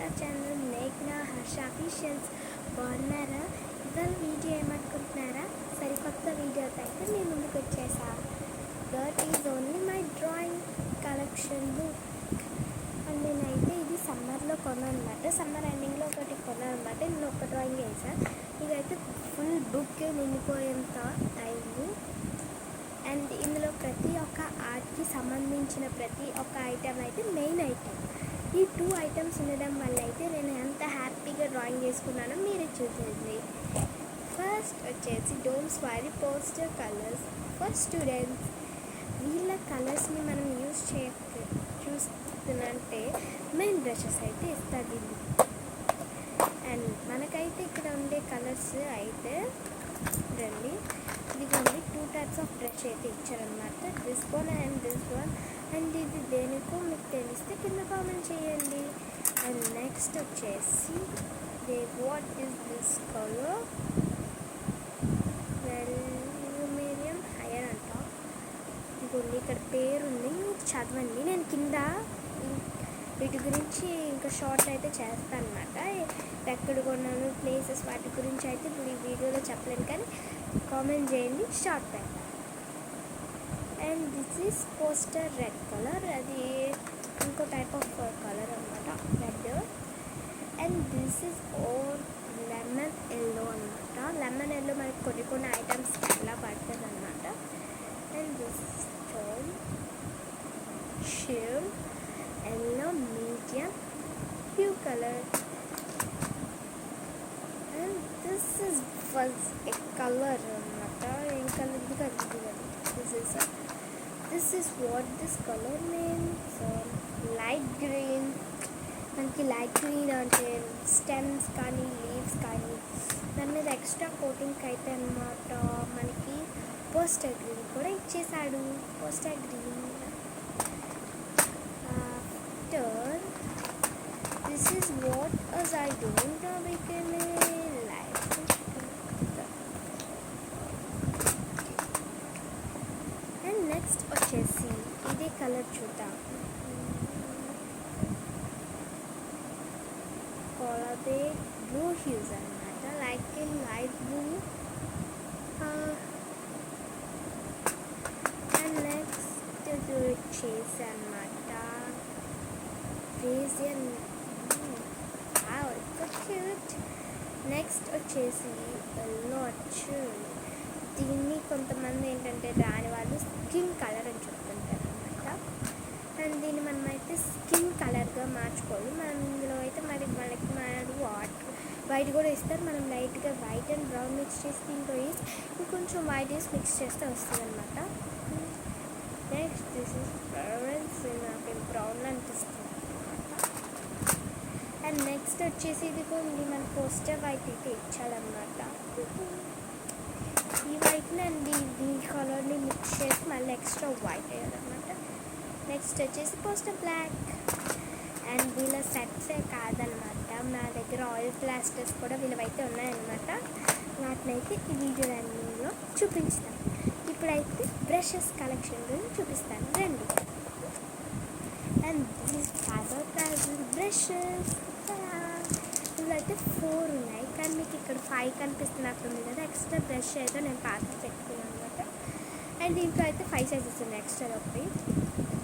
Hour channel మేఘ్నా Harsha officials. బాగున్నారా? ఇవాళ వీడియో ఏమనుకుంటున్నారా? సరికొత్త వీడియోతో అయితే నేను ముందుకు వచ్చేసా. That is only my drawing collection book. And నేనైతే ఇది సమ్మర్లో కొన్నాను అనమాట. సమ్మర్ ఎండింగ్లో ఒకటి కొన్నాను అనమాట. నేను ఒక డ్రాయింగ్ వేసాను. ఇదైతే ఫుల్ బుక్ నిండిపోయేంత అయింది. అండ్ ఇందులో ప్రతి ఒక్క ఆర్ట్కి సంబంధించిన ప్రతి ఒక్క ఐటెం అయితే మెయిన్ ఐటెం. ఈ 2 ఐటమ్స్ ఉండడం వల్ల అయితే నేను ఎంత హ్యాపీగా డ్రాయింగ్ చేసుకున్నానో మీరే చూసేది. ఫస్ట్ వచ్చేసి డోమ్స్ వారి పోస్టర్ కలర్స్ ఫర్ స్టూడెంట్స్. వీళ్ళ కలర్స్ని మనం చూస్తుంటే మెయిన్ బ్రషెస్ అయితే ఇస్తుంది. అండ్ మనకైతే ఇక్కడ ఉండే కలర్స్ అయితే రండి, ఇదిగోండి 2 టైప్స్ ఆఫ్ బ్రష్ అయితే ఇచ్చారనమాట. This one and this one. And ఇది దేనికో మీకు తెలిస్తే కింద కామెంట్ చేయండి. అండ్ నెక్స్ట్ వచ్చేసి వాట్ ఈస్ దిస్ కలర్? వెల్మీరియం హైయర్ అంట. ఇదిగోండి ఇక్కడ పేరుంది, చదవండి. నేను కింద వీటి గురించి ఇంకా షార్ట్ అయితే చేస్తాను అనమాట. ఎక్కడ కొన్నాను ప్లేసెస్ వాటి గురించి అయితే ఇప్పుడు ఈ వీడియోలో చెప్పలేను, కానీ కామెంట్ చేయండి, షార్ట్ పెడతాను. And this is poster red colour. అది ఇంకో టైప్ ఆఫ్ కలర్ అనమాట, red. And this is or lemon yellow అనమాట. లెమన్ ఎల్లో మనకి కొన్ని ఐటమ్స్ ఎలా పడుతుంది అనమాట. And this stone shame yellow medium blue colour. And this is was a colour అనమాట. ఏం కలర్ ఇది కదా, this is what this colour means. Light green. మనకి లైట్ గ్రీన్ అంటే స్టెమ్స్ కానీ లీవ్స్ కానీ దాని మీద ఎక్స్ట్రా కోటింగ్ అయితే అనమాట మనకి పోస్టర్ గ్రీన్ కూడా ఇచ్చేసాడు. Poster green. After this is what as I don't know became light. And next వచ్చేసి ఇదే కలర్ చూద్దాం. కొలబే బ్లూ హ్యూస్ అనమాట, like light blue. And next వచ్చేసి అనమాట రేజియన్. క్యూట్. నెక్స్ట్ వచ్చేసి వచ్చి దీన్ని కొంతమంది ఏంటంటే రాని వాళ్ళు స్కిన్ కలర్ అని చెప్తుంటారు అనమాట. అండ్ దీన్ని మనమైతే స్కిన్ కలర్గా మార్చుకోవాలి. మనం ఇందులో అయితే మనకి వైట్ కూడా ఇస్తారు. మనం లైట్గా వైట్ అండ్ బ్రౌన్ మిక్స్ చేసి దీంట్లో వేసి ఇంకొంచెం వైట్ వేసి మిక్స్ చేస్తే వస్తుంది అనమాట. Next this is fluorescence. నాకు బ్రౌన్ అనిపిస్తుంది. అండ్ నెక్స్ట్ వచ్చేసి ఇది కొన్ని మన పోస్టర్ వైట్ అయితే ఇచ్చాడనమాట. ఈ వైట్ని అండ్ ఈ కలర్ని మిక్స్ చేసి మళ్ళీ ఎక్స్ట్రా వైట్ వేయాలన్నమాట. నెక్స్ట్ వచ్చేసి పోస్టర్ బ్లాక్. అండ్ వీళ్ళ సెట్సే కాదనమాట, నా దగ్గర ఆయిల్ ప్లాస్టర్స్ కూడా వీళ్ళవైతే ఉన్నాయన్నమాట. వాటినైతే ఈ వీడియో రన్నింగ్లో చూపించుతాను. ఇప్పుడైతే బ్రషెస్ కలెక్షన్ గురించి చూపిస్తాను, రండి. And these feather puzzle brushes. ఇవైతే 4 ఉన్నాయి, కానీ మీకు ఇక్కడ 5 కనిపిస్తున్నట్టుంది కదా. ఎక్స్ట్రా బ్రష్ అయితే నేను పాత పెట్టుకున్నాను అనమాట. అండ్ దీంట్లో అయితే 5 సైజెస్ ఉన్నాయి, ఎక్స్ట్రా ఒకటి.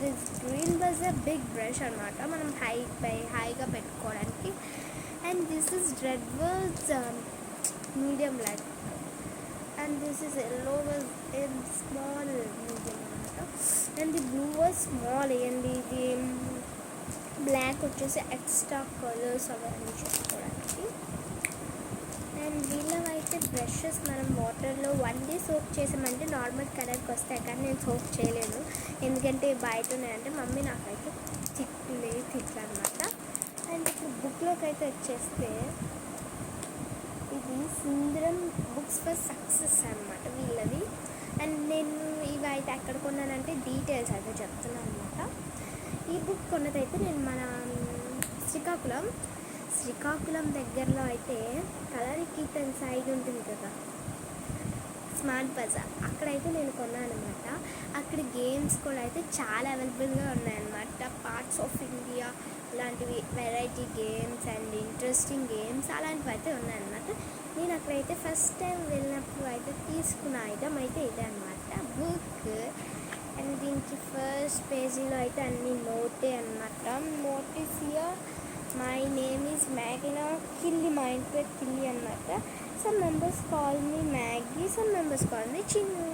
This green was a big brush అనమాట, మనం హైగా పెట్టుకోవడానికి. And this is red was medium light. And this is yellow was in small medium అనమాట. And the blue was small. And ఇది బ్లాక్ వచ్చేసి ఎక్స్ట్రా కలర్స్ అవన్నీ చేసుకోవడానికి. అండ్ వీళ్ళవైతే బ్రషెస్ మనం వాటర్లో 1 day సోప్ చేసామంటే నార్మల్ కలర్కి వస్తాయి, కానీ నేను సోప్ చేయలేను ఎందుకంటే బయట ఉన్నాయంటే మమ్మీ నాకైతే తిట్లు అనమాట. అండ్ ఇప్పుడు బుక్లోకి అయితే వచ్చేస్తే ఇది సుందరం బుక్స్ ఫర్ సక్సెస్ అనమాట వీళ్ళవి. అండ్ నేను ఇవి అయితే ఎక్కడ కొన్నానంటే డీటెయిల్స్ అయితే చెప్తున్నాను అనమాట. ఈ బుక్ కొన్నదైతే నేను మన శ్రీకాకుళం దగ్గరలో అయితే కలరికీతన్ సైడ్ ఉంటుంది కదా, స్మార్ట్ బజార్, అక్కడైతే నేను కొన్నాను అనమాట. అక్కడ గేమ్స్ కూడా అయితే చాలా అవైలబుల్గా ఉన్నాయన్నమాట. పార్ట్స్ ఆఫ్ ఇండియా ఇలాంటివి variety games and interesting games అలాంటివి అయితే ఉన్నాయన్నమాట. నేను అక్కడైతే ఫస్ట్ టైం వెళ్ళినప్పుడు అయితే తీసుకున్న ఐటమ్ అయితే ఇదే అనమాట, బుక్. అండ్ దీనికి ఫస్ట్ పేజీలో అయితే అన్ని నోటే అనమాట. Notice here my name is Magina Killi, మా ఇంటి పేరు కిల్లి అనమాట. Some members call me Maggie, some members call me Chinnu.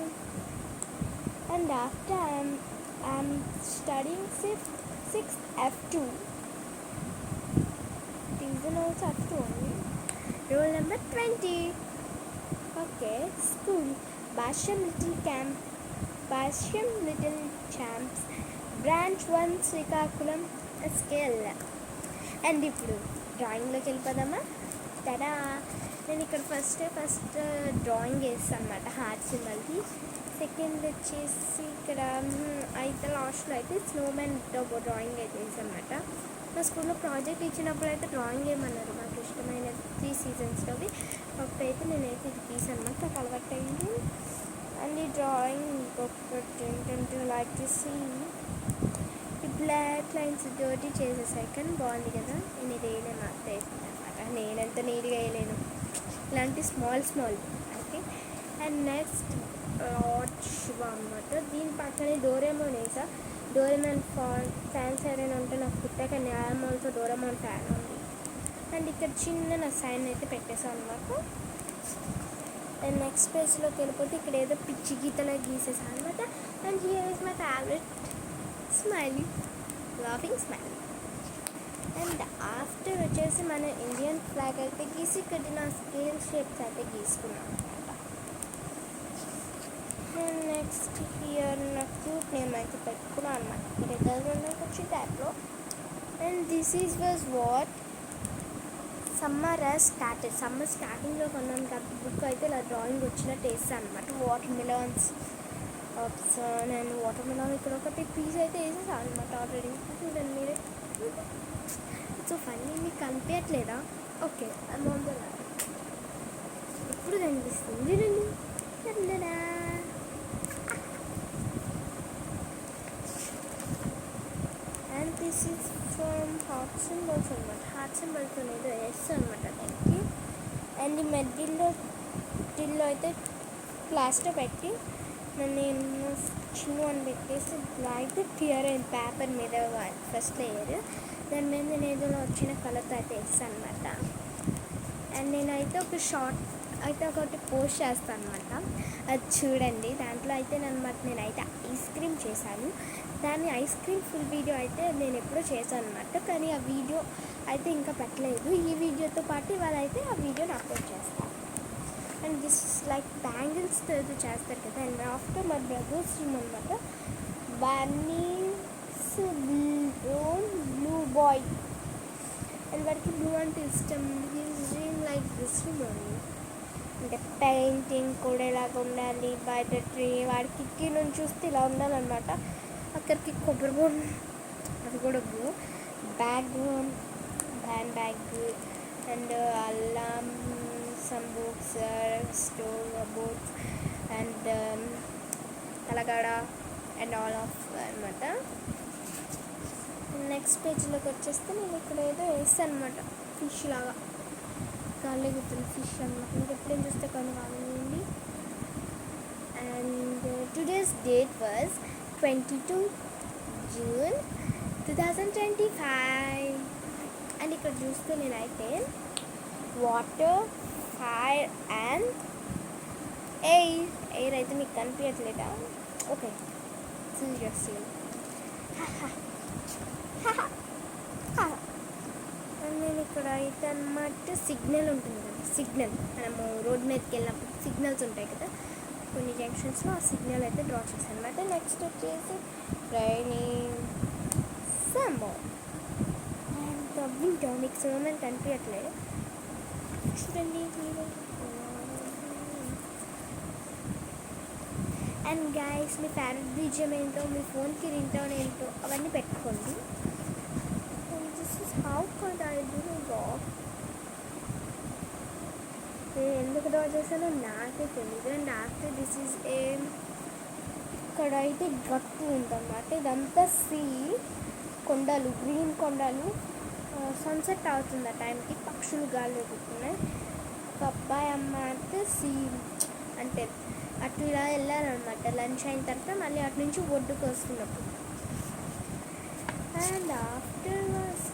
And after I'm studying 6th F2. These are also F2 only. Roll number 20. Okay, school. Basham Little Champs. Branch 1 Srikakulam Scale. And ఇప్పుడు డ్రాయింగ్లోకి వెళ్ళిపోదామా? తడా, నేను ఇక్కడ first drawing వేస్తాను అనమాట heart సింబల్కి. Second వచ్చేసి ఇక్కడ అయితే లాస్ట్లో అయితే స్నోమ్యాన్ డ్రాయింగ్ అయితే వేసాను అనమాట. మా స్కూల్లో ప్రాజెక్ట్ ఇచ్చినప్పుడు అయితే డ్రాయింగ్ వేయమన్నారు, నాకు ఇష్టమైన 3 సీజన్స్లోవి. అప్పుడైతే నేనైతే ఇది తీసాను అనమాట, నాకు అలవాటు అయింది. అండ్ ఈ డ్రాయింగ్ ఇంకొకటి ఏంటంటే లైక్ చేసి ఈ బ్లాక్ లైన్స్ తోటి చేసేసాయి, కానీ బాగుంది కదా. నేను ఇది వేయలేను, అత్త వేసింది అనమాట. నేనంత నీట్గా వేయలేను, ఇలాంటి small okay. And next lord Shiva అనమాట. దీని పక్కనే డోరేమోన్ వేసా. డోరేమోన్ ఫ్యాన్ సైడ్ అని ఉంటే నాకు పుట్టాక ఐఎమ్ ఆల్సో డోరేమోన్ ఫ్యాన్ ఉంది. అండ్ ఇక్కడ చిన్న నా సైన్ అయితే పెట్టేసాను అనమాట. అండ్ నెక్స్ట్ పేజ్లోకి వెళ్ళిపోతే ఇక్కడ ఏదో పిచ్చి గీతలా గీసేసాను అనమాట. And here is my favourite smiley, laughing smiley. And after వచ్చేసి మన ఇండియన్ ఫ్లాగ్ అయితే గీసి ఇక్కడ నా స్కేల్ షేప్స్ అయితే గీసుకున్నాను అనమాట. అండ్ నెక్స్ట్ హియర్ నా క్యూట్ నేమ్ అయితే పెట్టుకున్నాను అనమాట, ఇక్కడ వచ్చే టైప్లో. And this was what summer స్టార్టింగ్లో కొన్నాను కాబట్టి బుక్ అయితే ఇలా డ్రాయింగ్ వచ్చినట్టు వేస్తాను అనమాట. Water melons option and water melon ఇక్కడ ఒకటి పీస్ అయితే వేసేసాను అనమాట ఆల్రెడీ. చూడండి మీరే, సో ఫన్నీ మీకు కనిపించట్లేదా? ఓకే, అమౌంట్ ఎప్పుడు కనిపిస్తుంది రండి. And this is from heart symbols అనమాట. హార్ట్ సింబల్స్ అనేది ఎస్ అనమాట దానికి. అండ్ ఈ మెడ్డిల్లో అయితే ప్లాస్టర్ పెట్టి నేను చిన్న అని పెట్టేసి అయితే క్లియర్ అయింది పేపర్ మీద ఫస్ట్ లేయర్. దాని మీద నేను ఏదో వచ్చిన కలర్తో అయితే వేస్తాను అనమాట. అండ్ నేనైతే ఒక షార్ట్ అయితే ఒకటి పోస్ట్ చేస్తాను అనమాట, అది చూడండి. దాంట్లో అయితే నేనైతే ఐస్ క్రీమ్ చేశాను. దాని ఐస్ క్రీమ్ ఫుల్ వీడియో అయితే నేను ఎప్పుడో చేశాను అనమాట, కానీ ఆ వీడియో అయితే ఇంకా పెట్టలేదు. ఈ వీడియోతో పాటు ఇవాళ అయితే ఆ వీడియోని అప్లోడ్ చేస్తాను. అండ్ దిస్ లైక్ బ్యాంగిల్స్తో ఏదో చేస్తారు కదా. And after my brothers room అనమాట. బన్నీస్ బ్లూ బాయ్, అండ్ వాడికి బ్లూ అంటే ఇష్టం. He's dream like this room only. అంటే పెయింటింగ్ కూడా ఇలాగ ఉండాలి, బయట ట్రీ వాడి కిటికీ నుంచి చూస్తే ఇలా ఉండాలన్నమాట. అక్కడికి కొబ్బరి బోన్, అది కూడా బ్లూ. బ్యాగ్ అండ్ అల్లం, some books, store books and తలగడ అండ్ ఆల్ ఆఫ్ అనమాట. నెక్స్ట్ పేజ్లోకి వచ్చేస్తే నేను ఇక్కడ ఏదో వేస్తాను అనమాట, ఫిష్ లాగా గాలి గుర్తున్న ఫిష్ అనమాట. మీరు ఎప్పుడేం చూస్తే కొన్ని కానివ్వండి. And today's date was 22 June 2025. And ఇక్కడ చూస్తే నేనైతే వాటర్, ఫైర్ అండ్ ఎయిర్ అయితే మీకు కనిపించట్లేదా? ఓకే, సీరియస్లీ నేను ఇక్కడ అయితే అన్నమాట సిగ్నల్ ఉంటుంది కదా, సిగ్నల్ మనము రోడ్ మీదకి వెళ్ళినప్పుడు సిగ్నల్స్ ఉంటాయి కదా కొన్ని జంక్షన్స్లో, ఆ సిగ్నల్ అయితే డ్రా చేశాను అనమాట. నెక్స్ట్ వచ్చేసి రైనింగ్ సమ్మర్ అండ్ వింటర్. మీకు స్నోమెన్ కనిపించట్లేదు చూడండి. And guys, me favourite BGM ఏంటో, మీ ఫోన్కి రింగ్టోన్ ఏంటో అవన్నీ పెట్టుకోండి. How can't I do draw? నేను ఎందుకు డ్రా చేశానో నాకే తెలియదు. అండ్ ఆఫ్టర్ దిస్ ఈజ్ ఇక్కడ అయితే గట్టు ఉందన్నమాట. ఇదంతా సీ కొండలు, గ్రీన్ కొండలు, సన్సెట్ అవుతుంది ఆ టైంకి, పక్షులు గాలి ఎగురుతున్నాయి. ఒక అబ్బాయి అమ్మాయి అంటే అంటే అటు ఇలా వెళ్ళారనమాట. లంచ్ అయిన తర్వాత మళ్ళీ అటు నుంచి ఒడ్డుకు వస్తున్నప్పుడు. And after was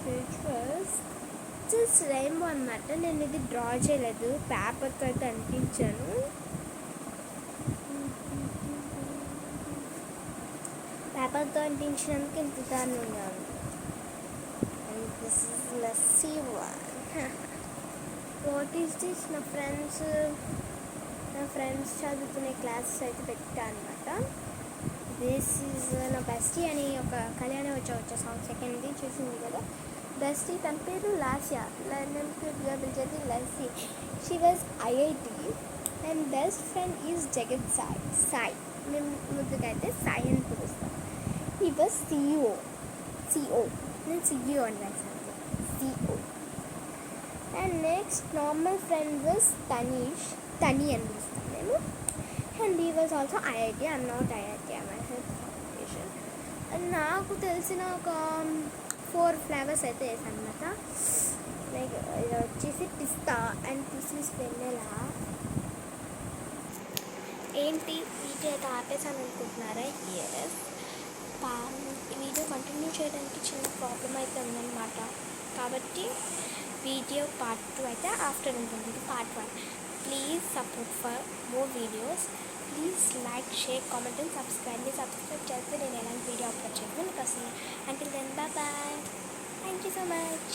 just rainbow అనమాట. నేను ఇది డ్రా చేయలేదు, పేపర్తో అయితే అంటించాను. పేపర్తో అంటించినందుకు ఇంత దారుణంగా ఉంది. And this is lassi one. What is this? నా ఫ్రెండ్స్ చదువుకునే క్లాసెస్ అయితే పెట్టా అనమాట. దిస్ ఈజ్ నా బెస్టీ అని ఒక కళ్యాణి వచ్చా సాంగ్ సెకండ్ది చూసింది కదా, బెస్టీ. తన పేరు లాస్యా, నేను పిలిచేది Lassi. She was IIT. And best friend is Jagat Sai. మేము ముందుకైతే సాయి అని పిలుస్తాం. He was CO. నేను సిఇఓ అని రాశాను, CO. And next normal friend was Tani అని పిలుస్తాం మేము. And he was also IIT. I'm not IIT, I'm health foundation. And నాకు తెలిసిన ఒక 4 ఫ్లేవర్స్ అయితే వేసాను అనమాట. లైక్ ఇది వచ్చేసి పిస్తా అండ్ దిస్ ఈస్ వెన్నెలా. ఏంటి వీడియో అయితే ఆపేసాను అనుకుంటున్నారా? ఎస్, వీడియో కంటిన్యూ చేయడానికి చిన్న ప్రాబ్లం అయితే ఉందన్నమాట. కాబట్టి వీడియో పార్ట్ 2 అయితే ఆఫ్టర్ ఉంటుంది. ఇది part 1. Please support for more videos. Please like, share, comment and subscribe. Subscribe చేస్తే నేను ఎలాంటి వీడియో అప్లోడ్ చేయను మీకు వస్తుంది. Until then bye. Thank you so much.